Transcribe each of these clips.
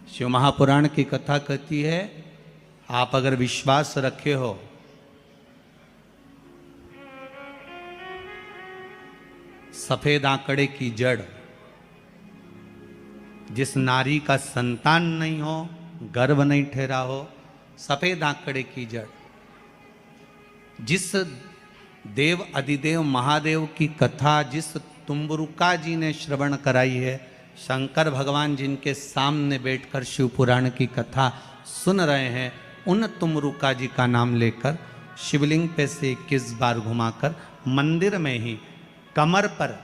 शिव महापुराण की कथा कहती है, आप अगर विश्वास रखे हो सफेद आंकड़े की जड़, जिस नारी का संतान नहीं हो, गर्भ नहीं ठहरा हो, सफेद आंकड़े की जड़, जिस देव अधिदेव महादेव की कथा जिस तुम्बरुका जी ने श्रवण कराई है, शंकर भगवान जिनके सामने बैठकर शिव पुराण की कथा सुन रहे हैं, उन तुमरुका जी का नाम लेकर शिवलिंग पे से 21 बार घुमाकर मंदिर में ही कमर पर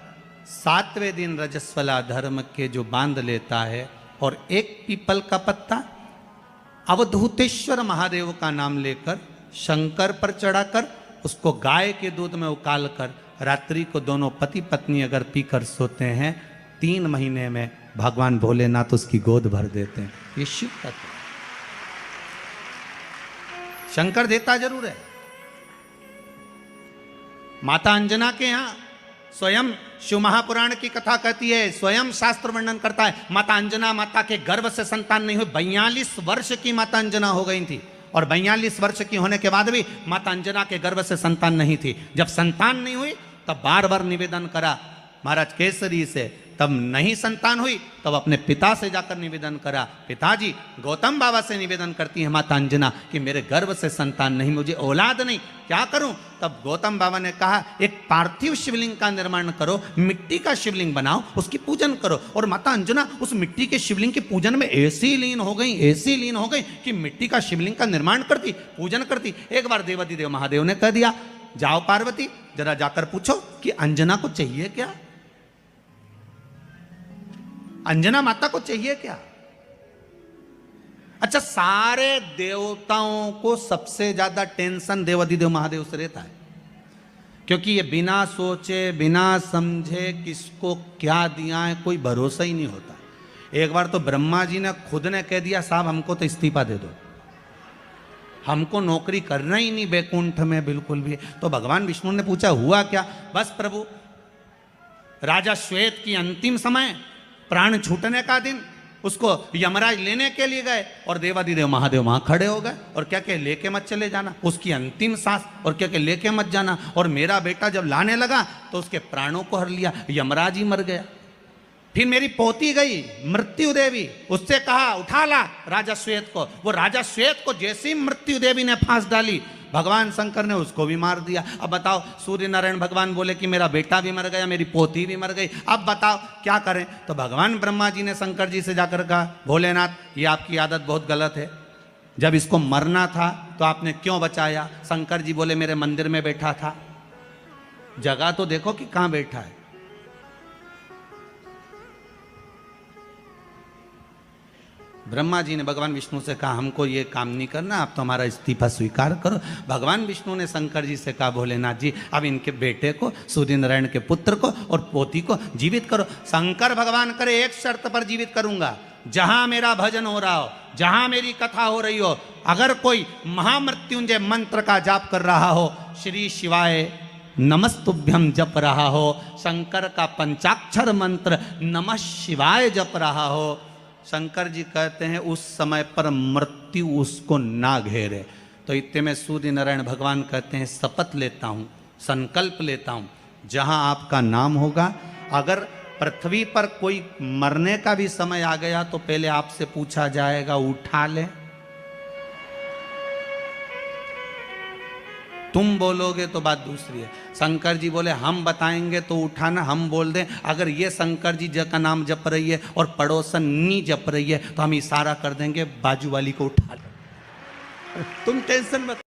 7वें दिन रजस्वला धर्म के जो बांध लेता है और एक पीपल का पत्ता अवधूतेश्वर महादेव का नाम लेकर शंकर पर चढ़ाकर उसको गाय के दूध में उकाल कर रात्रि को दोनों पति पत्नी अगर पीकर सोते हैं, 3 महीने में भगवान भोलेनाथ उसकी गोद भर देते हैं। ये शिव तत्व। शंकर देता जरूर है। माता अंजना के यहां स्वयं शिव महापुराण की कथा कहती है, स्वयं शास्त्र वर्णन करता है, माता अंजना माता के गर्भ से संतान नहीं हुई। 42 वर्ष की माता अंजना हो गई थी और 42 वर्ष की होने के बाद भी माता अंजना के गर्भ से संतान नहीं थी। जब संतान नहीं हुई तब बार बार निवेदन करा महाराज केसरी से, तब नहीं संतान हुई तब अपने पिता से जाकर निवेदन करा, पिताजी गौतम बाबा से निवेदन करती है माता अंजना कि मेरे गर्भ से संतान नहीं, मुझे औलाद नहीं, क्या करूं? तब गौतम बाबा ने कहा एक पार्थिव शिवलिंग का निर्माण करो, मिट्टी का शिवलिंग बनाओ, उसकी पूजन करो। और माता अंजना उस मिट्टी के शिवलिंग के पूजन में ऐसी लीन हो गई कि मिट्टी का शिवलिंग का निर्माण करती, पूजन करती। एक बार देवाधिदेव महादेव ने कह दिया, जाओ पार्वती जरा जाकर पूछो कि अंजना को चाहिए क्या, अंजना माता को चाहिए क्या। अच्छा, सारे देवताओं को सबसे ज्यादा टेंशन देवाधिदेव महादेव से रहता है, क्योंकि ये बिना सोचे बिना समझे किसको क्या दिया है कोई भरोसा ही नहीं होता। एक बार तो ब्रह्मा जी ने खुद ने कह दिया, साहब हमको तो इस्तीफा दे दो, हमको नौकरी करना ही नहीं बैकुंठ में बिल्कुल भी। तो भगवान विष्णु ने पूछा हुआ क्या? बस प्रभु, राजा श्वेत की अंतिम समय, प्राण छूटने का दिन, उसको यमराज लेने के लिए गए और देवाधिदेव महादेव वहां खड़े हो गए और क्या क्या लेके मत चले जाना, उसकी अंतिम सांस, और क्या क्या लेके मत जाना। और मेरा बेटा जब लाने लगा तो उसके प्राणों को हर लिया, यमराज ही मर गया। फिर मेरी पोती गई मृत्यु देवी, उससे कहा उठा ला राजा श्वेत को, वो राजा श्वेत को जैसे ही मृत्यु देवी ने फांस डाली, भगवान शंकर ने उसको भी मार दिया। अब बताओ, सूर्य नारायण भगवान बोले कि मेरा बेटा भी मर गया, मेरी पोती भी मर गई, अब बताओ क्या करें? तो भगवान ब्रह्मा जी ने शंकर जी से जाकर कहा, भोलेनाथ ये आपकी आदत बहुत गलत है, जब इसको मरना था तो आपने क्यों बचाया? शंकर जी बोले मेरे मंदिर में बैठा था, जगह तो देखो कि कहां बैठा है। ब्रह्मा जी ने भगवान विष्णु से कहा हमको ये काम नहीं करना, आप तो हमारा इस्तीफा स्वीकार करो। भगवान विष्णु ने शंकर जी से कहा, भोलेनाथ जी अब इनके बेटे को, सूर्य नारायण के पुत्र को और पोती को जीवित करो। शंकर भगवान करे एक शर्त पर जीवित करूंगा, जहां मेरा भजन हो रहा हो, जहां मेरी कथा हो रही हो, अगर कोई महामृत्युंजय मंत्र का जाप कर रहा हो, श्री शिवाय नमस्तुभ्यम जप रहा हो, शंकर का पंचाक्षर मंत्र नमः शिवाय जप रहा हो, शंकर जी कहते हैं उस समय पर मृत्यु उसको ना घेरे। तो इतने में सूर्य नारायण भगवान कहते हैं शपथ लेता हूँ, संकल्प लेता हूँ, जहाँ आपका नाम होगा, अगर पृथ्वी पर कोई मरने का भी समय आ गया तो पहले आपसे पूछा जाएगा उठा ले, तुम बोलोगे तो बात दूसरी है। शंकर जी बोले हम बताएंगे तो उठाना, हम बोल दें अगर ये शंकर जी का नाम जप रही है और पड़ोसन नी जप रही है तो हम इशारा कर देंगे बाजू वाली को उठा ले, तुम टेंशन मत